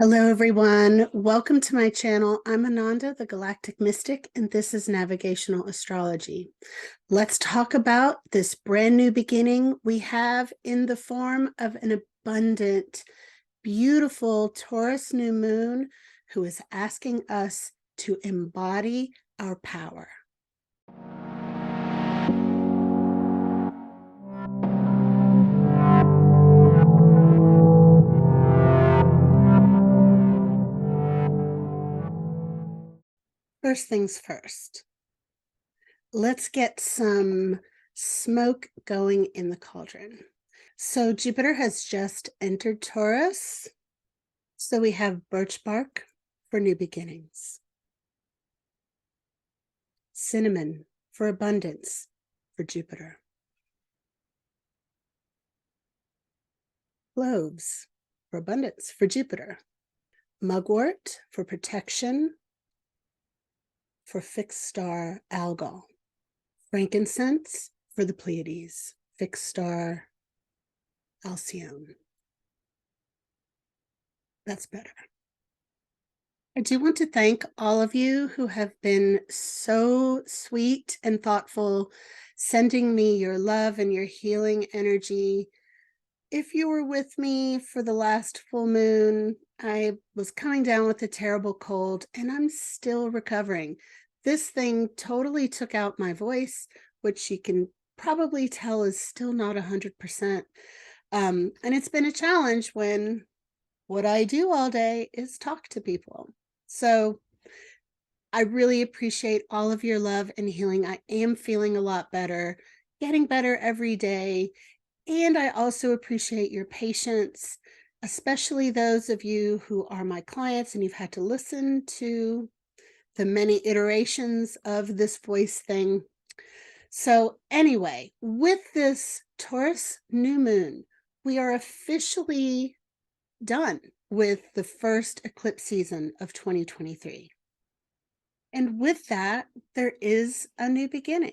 Hello, everyone. Welcome to my channel. I'm Ananda, the Galactic Mystic, and this is Navigational Astrology. Let's talk about this brand new beginning we have in the form of an abundant, beautiful Taurus New Moon who is asking us to embody our power. First things first, let's get some smoke going in the cauldron. So Jupiter has just entered Taurus. So we have birch bark for new beginnings, cinnamon for abundance for Jupiter, cloves for abundance for Jupiter, mugwort for protection for fixed star Algol, frankincense for the Pleiades, fixed star Alcyone. That's better. I do want to thank all of you who have been so sweet and thoughtful, sending me your love and your healing energy. If you were with me for the last full moon, I was coming down with a terrible cold and I'm still recovering. This thing totally took out my voice, which you can probably tell is still not 100%. And it's been a challenge when what I do all day is talk to people. So I really appreciate all of your love and healing. I am feeling a lot better, getting better every day. And I also appreciate your patience, especially those of you who are my clients and you've had to listen to the many iterations of this voice thing. So anyway, with this Taurus new moon, we are officially done with the first eclipse season of 2023. And with that, there is a new beginning.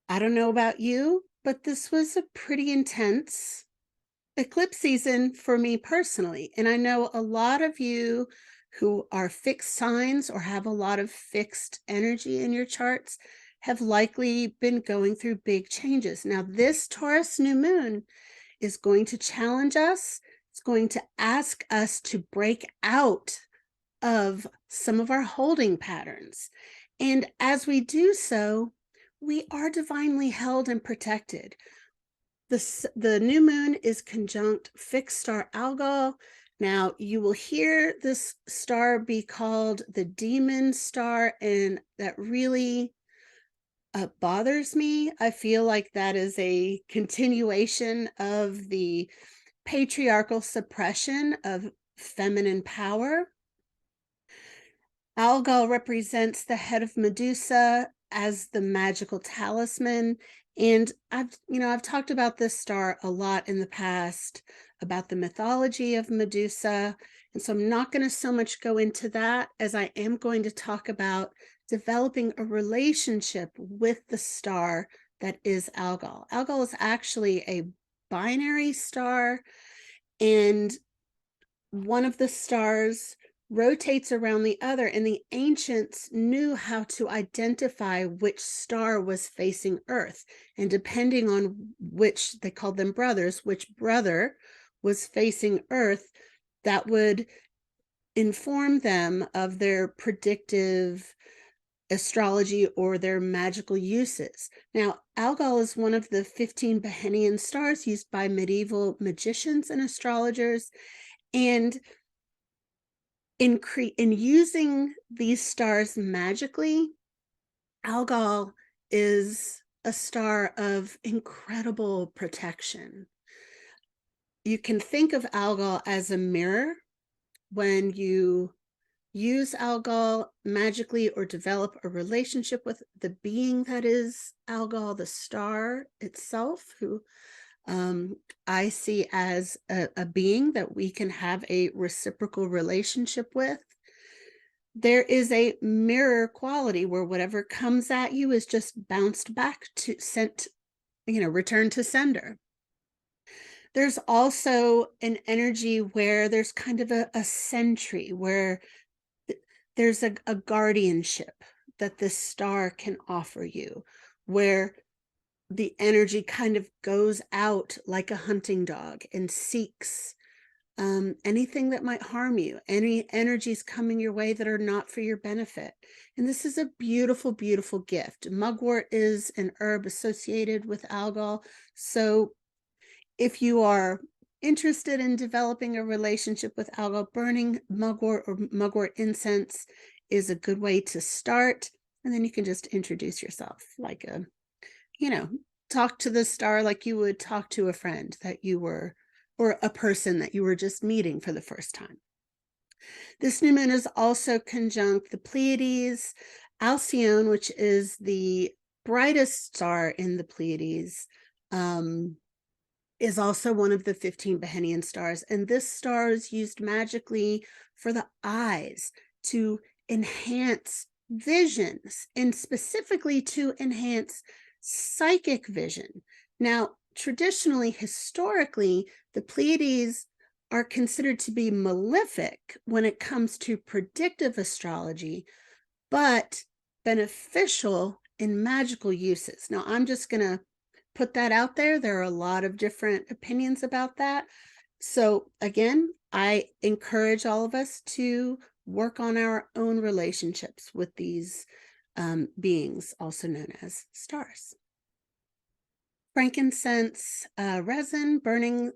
I don't know about you, but this was a pretty intense eclipse season for me personally. And I know a lot of you who are fixed signs or have a lot of fixed energy in your charts have likely been going through big changes. Now, this Taurus new moon is going to challenge us. It's going to ask us to break out of some of our holding patterns. And as we do so, we are divinely held and protected. The new moon is conjunct fixed star Algol. Now, you will hear this star be called the demon star, and that really bothers me. I feel like that is a continuation of the patriarchal suppression of feminine power. Algol represents the head of Medusa as the magical talisman. And I've talked about this star a lot in the past, about the mythology of Medusa. And so I'm not going to so much go into that as I am going to talk about developing a relationship with the star that is Algol. Algol is actually a binary star, and one of the stars rotates around the other, and the ancients knew how to identify which star was facing Earth, and depending on which, they called them brothers, which brother was facing Earth, that would inform them of their predictive astrology or their magical uses. Now, Algol is one of the 15 Behenian stars used by medieval magicians and astrologers, and in using these stars magically, Algol is a star of incredible protection. You can think of Algol as a mirror. When you use Algol magically or develop a relationship with the being that is Algol, the star itself, who I see as a being that we can have a reciprocal relationship with. There is a mirror quality where whatever comes at you is just bounced back to returned to sender. There's also an energy where there's kind of a sentry, where there's a guardianship that this star can offer you, where the energy kind of goes out like a hunting dog and seeks anything that might harm you, any energies coming your way that are not for your benefit. And this is a beautiful, beautiful gift. Mugwort is an herb associated with algol. So if you are interested in developing a relationship with algol, burning mugwort or mugwort incense is a good way to start. And then you can just introduce yourself like talk to the star like you would talk to a friend that you were, or a person that you were just meeting for the first time. This new moon is also conjunct the Pleiades, Alcyone, which is the brightest star in the Pleiades, is also one of the 15 Behenian stars. And this star is used magically for the eyes to enhance visions, and specifically to enhance psychic vision. Now, traditionally, historically, the Pleiades are considered to be malefic when it comes to predictive astrology, but beneficial in magical uses. Now, I'm just going to put that out there. There are a lot of different opinions about that. So again, I encourage all of us to work on our own relationships with these beings, also known as stars. Frankincense resin, burning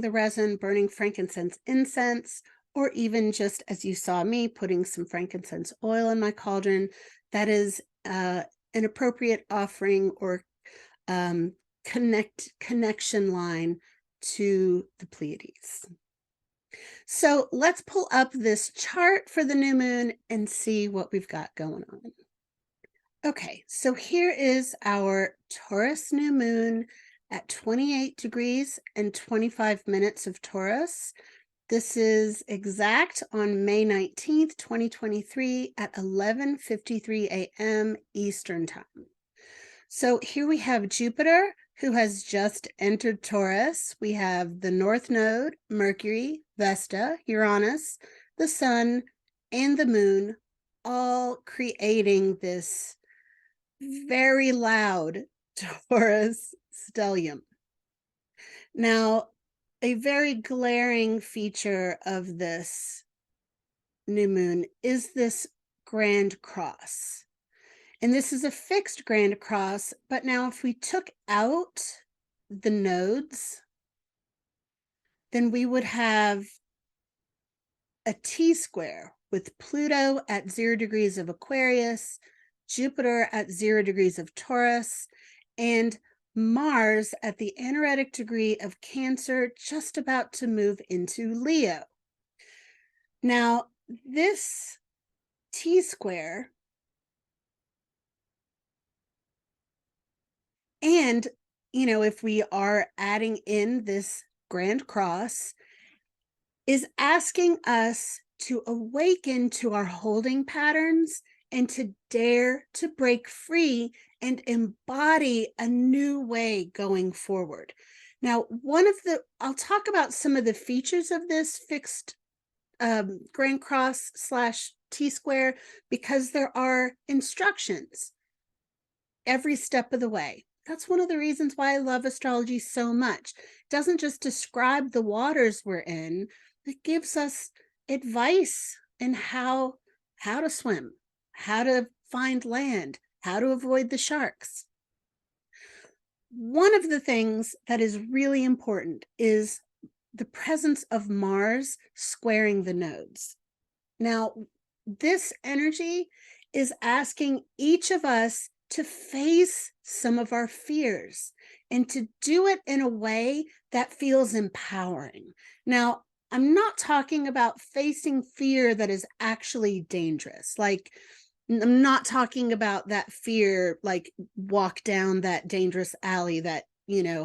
the resin, burning frankincense incense, or even just as you saw me, putting some frankincense oil in my cauldron. That is an appropriate offering or connection line to the Pleiades. So let's pull up this chart for the new moon and see what we've got going on. Okay, so here is our Taurus new moon at 28 degrees and 25 minutes of Taurus. This is exact on May 19th, 2023 at 11:53 a.m. Eastern Time. So here we have Jupiter, who has just entered Taurus. We have the North Node, Mercury, Vesta, Uranus, the Sun, and the Moon, all creating this very loud Taurus stellium. Now, a very glaring feature of this new moon is this grand cross. And this is a fixed grand cross, but now if we took out the nodes, then we would have a T-square with Pluto at 0 degrees of Aquarius, Jupiter at 0 degrees of Taurus, and Mars at the anaretic degree of Cancer, just about to move into Leo. Now, this T-square, and if we are adding in this grand cross, is asking us to awaken to our holding patterns and to dare to break free and embody a new way going forward. Now, I'll talk about some of the features of this fixed grand cross / T-square, because there are instructions every step of the way. That's one of the reasons why I love astrology so much. It doesn't just describe the waters we're in, it gives us advice in how to swim, how to find land, how to avoid the sharks. One of the things that is really important is the presence of Mars squaring the nodes. Now, this energy is asking each of us to face some of our fears and to do it in a way that feels empowering. Now, I'm not talking about facing fear that is actually dangerous. Like, I'm not talking about that fear, like walk down that dangerous alley that,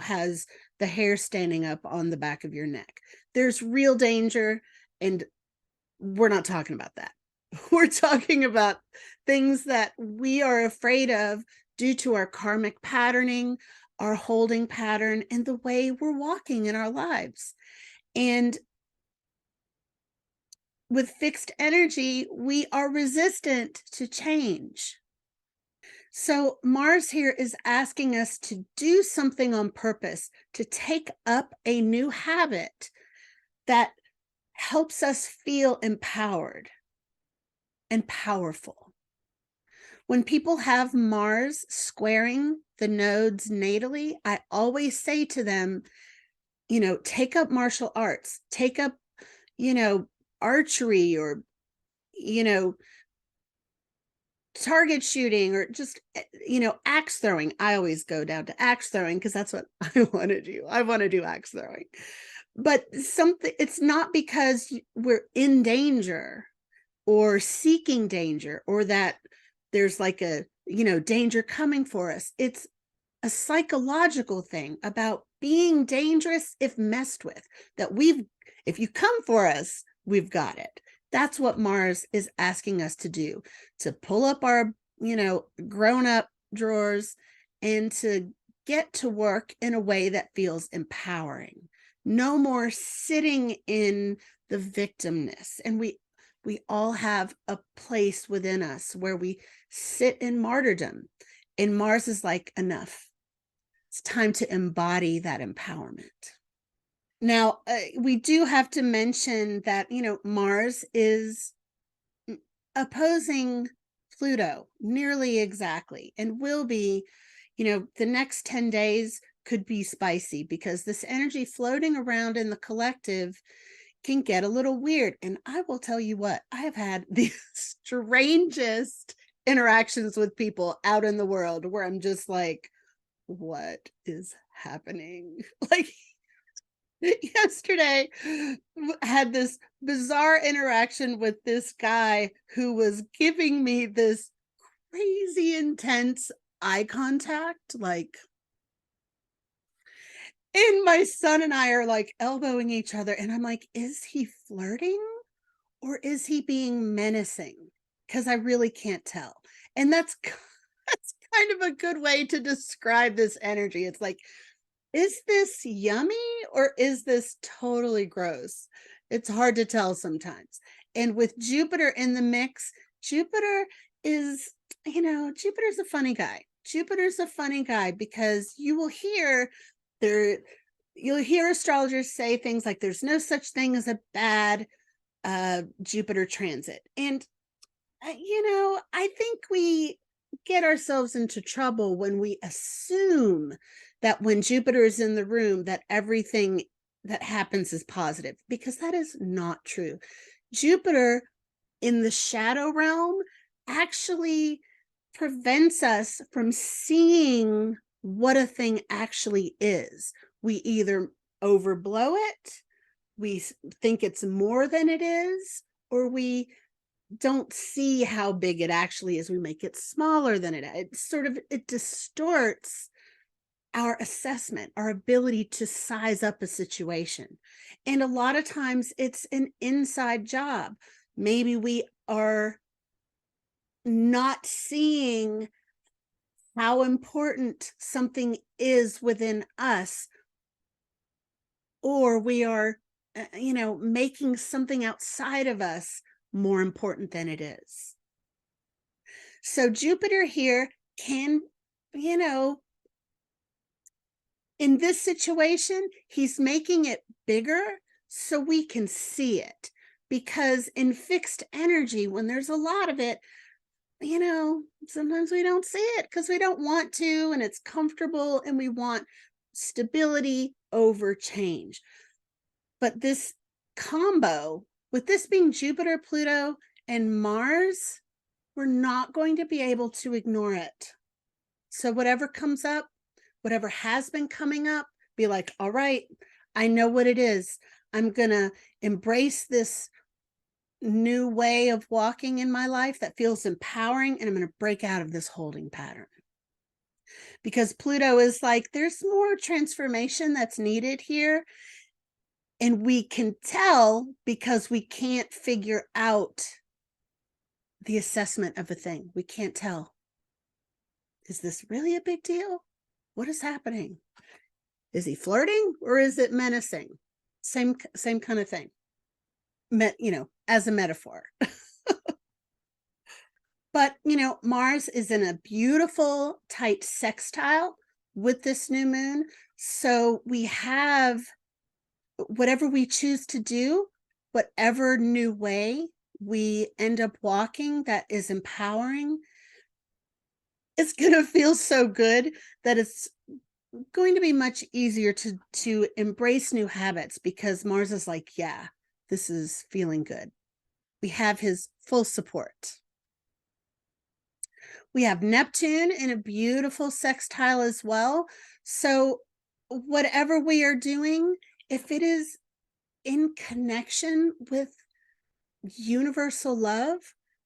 has the hair standing up on the back of your neck. There's real danger, and we're not talking about that. We're talking about things that we are afraid of due to our karmic patterning, our holding pattern, and the way we're walking in our lives. And with fixed energy, we are resistant to change. So Mars here is asking us to do something on purpose, to take up a new habit that helps us feel empowered and powerful. When people have Mars squaring the nodes natally, I always say to them, take up martial arts, take up, archery, or, you know, target shooting, or just, axe throwing. I always go down to axe throwing because that's what I want to do. I want to do axe throwing. But it's not because we're in danger or seeking danger, or that there's like a, danger coming for us. It's a psychological thing about being dangerous if messed with, that if you come for us, we've got it. That's what Mars is asking us to do, to pull up our, grown up drawers and to get to work in a way that feels empowering. No more sitting in the victimness. And we all have a place within us where we sit in martyrdom. And Mars is like, enough. It's time to embody that empowerment. Now, we do have to mention that, Mars is opposing Pluto nearly exactly, and will be, the next 10 days could be spicy, because this energy floating around in the collective can get a little weird. And I will tell you what, I have had the strangest interactions with people out in the world where I'm just like, what is happening? Like, yesterday had this bizarre interaction with this guy who was giving me this crazy intense eye contact, like, and my son and I are like elbowing each other, and I'm like, is he flirting or is he being menacing? Because I really can't tell. And that's kind of a good way to describe this energy. It's like, is this yummy or is this totally gross? It's hard to tell sometimes. And with Jupiter in the mix, Jupiter is, Jupiter's a funny guy. Jupiter's a funny guy because you'll hear astrologers say things like there's no such thing as a bad Jupiter transit. And, I think we get ourselves into trouble when we assume that when Jupiter is in the room, that everything that happens is positive, because that is not true. Jupiter in the shadow realm actually prevents us from seeing what a thing actually is. We either overblow it, we think it's more than it is, or we don't see how big it actually is. We make it smaller than it is. It distorts our assessment, our ability to size up a situation. And a lot of times it's an inside job. Maybe we are not seeing how important something is within us, or we are, making something outside of us more important than it is. So Jupiter here can, in this situation, he's making it bigger so we can see it. Because in fixed energy, when there's a lot of it, sometimes we don't see it because we don't want to, and it's comfortable, and we want stability over change. But this combo, with this being Jupiter, Pluto, and Mars, we're not going to be able to ignore it. So whatever comes up, whatever has been coming up, be like, all right, I know what it is. I'm going to embrace this new way of walking in my life that feels empowering, and I'm going to break out of this holding pattern. Because Pluto is like, there's more transformation that's needed here. And we can tell because we can't figure out the assessment of a thing. We can't tell. Is this really a big deal? What is happening? Is he flirting or is it menacing? Same kind of thing. As a metaphor. But, Mars is in a beautiful, tight sextile with this new moon. So we have whatever we choose to do, whatever new way we end up walking that is empowering, it's going to feel so good that it's going to be much easier to embrace new habits, because Mars is like, yeah, this is feeling good. We have his full support. We have Neptune in a beautiful sextile as well. So whatever we are doing, if it is in connection with universal love,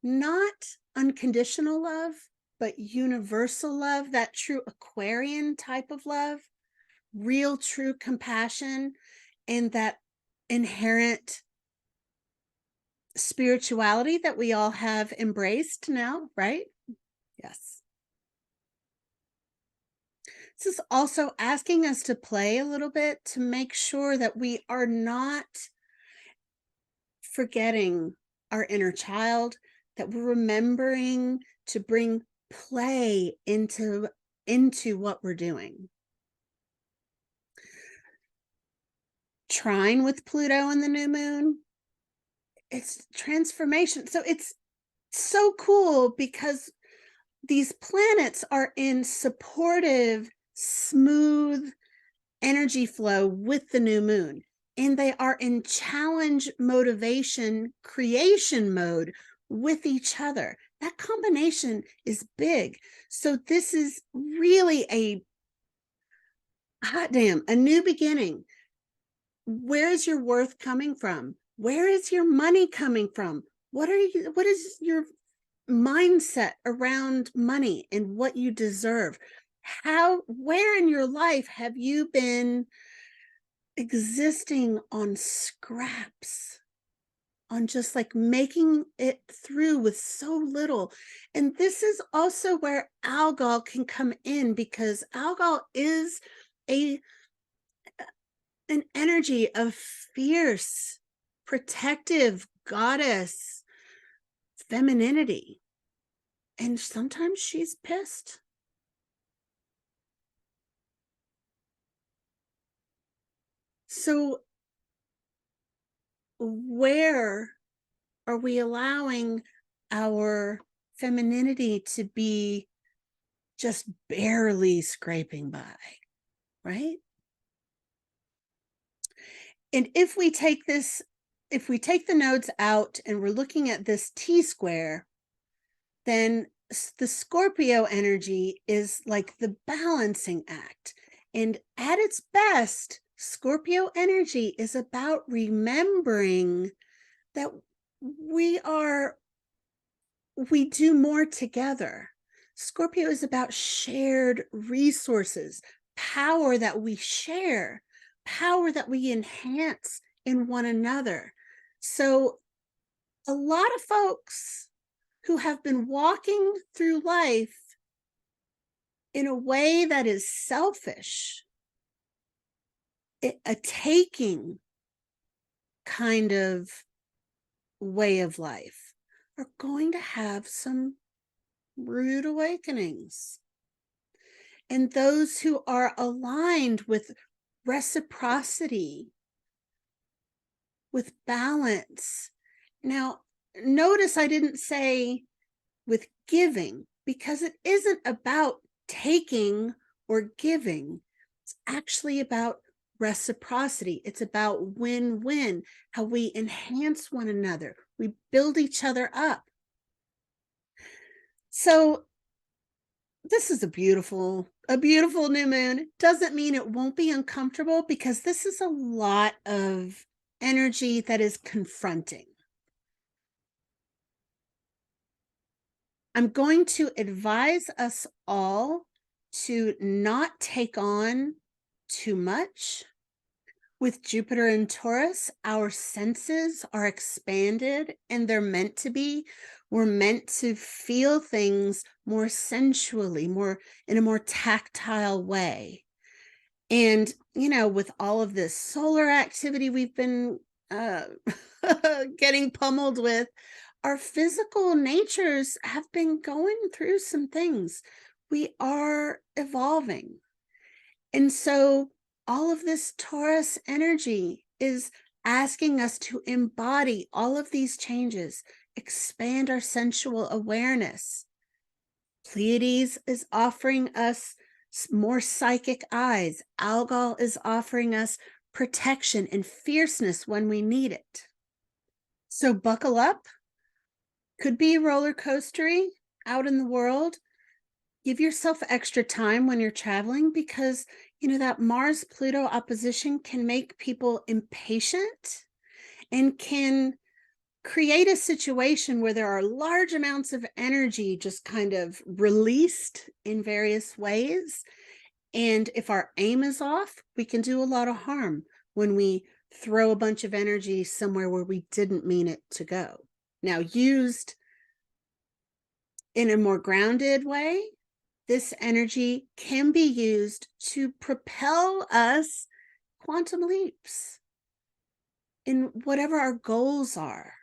not unconditional love, but universal love, that true Aquarian type of love, real true compassion, and that inherent spirituality that we all have embraced now, right? Yes. This is also asking us to play a little bit to make sure that we are not forgetting our inner child, that we're remembering to bring play into what we're doing. Trine with Pluto and the new moon, it's transformation. So it's so cool because these planets are in supportive, smooth energy flow with the new moon, and they are in challenge, motivation, creation mode with each other. That combination is big. So this is really a hot damn, a new beginning. Where is your worth coming from? Where is your money coming from? What is your mindset around money and what you deserve? Where in your life have you been existing on scraps, on just like making it through with so little? And this is also where Algol can come in, because Algol is an energy of fierce, protective goddess femininity. And sometimes she's pissed. So where are we allowing our femininity to be just barely scraping by, right? And if we take the nodes out and we're looking at this T-square, then the Scorpio energy is like the balancing act. And at its best, Scorpio energy is about remembering that we do more together. Scorpio is about shared resources, power that we share, power that we enhance in one another. So a lot of folks who have been walking through life in a way that is selfish, a taking kind of way of life, are going to have some rude awakenings. And those who are aligned with reciprocity, with balance. Now, notice I didn't say with giving, because it isn't about taking or giving. It's actually about reciprocity. It's about win-win, how we enhance one another. We build each other up. So this is a beautiful new moon. Doesn't mean it won't be uncomfortable, because this is a lot of energy that is confronting. I'm going to advise us all to not take on too much. With Jupiter and Taurus, our senses are expanded and they're meant to be. We're meant to feel things more sensually, more in a more tactile way. And, with all of this solar activity we've been uh, getting pummeled with, our physical natures have been going through some things. We are evolving. And so all of this Taurus energy is asking us to embody all of these changes, expand our sensual awareness. Pleiades is offering us more psychic eyes. Algol is offering us protection and fierceness when we need it. So buckle up. Could be roller coastery out in the world. Give yourself extra time when you're traveling because, that Mars Pluto opposition can make people impatient and can create a situation where there are large amounts of energy just kind of released in various ways. And if our aim is off, we can do a lot of harm when we throw a bunch of energy somewhere where we didn't mean it to go. Now, used in a more grounded way, this energy can be used to propel us quantum leaps in whatever our goals are.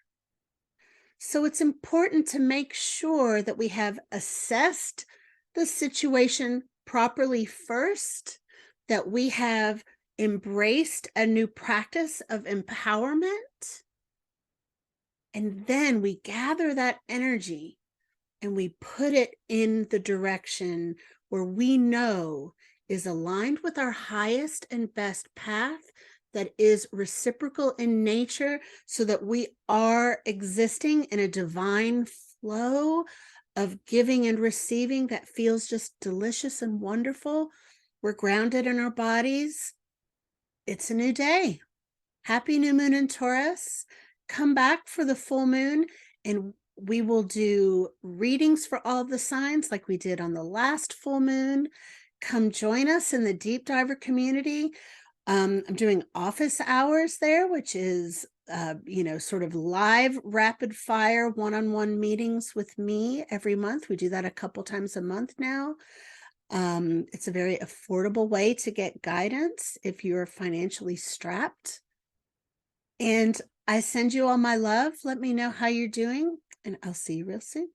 So it's important to make sure that we have assessed the situation properly first, that we have embraced a new practice of empowerment, and then we gather that energy and we put it in the direction where we know is aligned with our highest and best path, that is reciprocal in nature, so that we are existing in a divine flow of giving and receiving that feels just delicious and wonderful. We're grounded in our bodies. It's a new day. Happy new moon in Taurus. Come back for the full moon and we will do readings for all the signs like we did on the last full moon. Come join us in the Deep Diver community. I'm doing office hours there, which is, sort of live rapid fire one-on-one meetings with me every month. We do that a couple times a month now. It's a very affordable way to get guidance if you're financially strapped. And I send you all my love. Let me know how you're doing, and I'll see you real soon.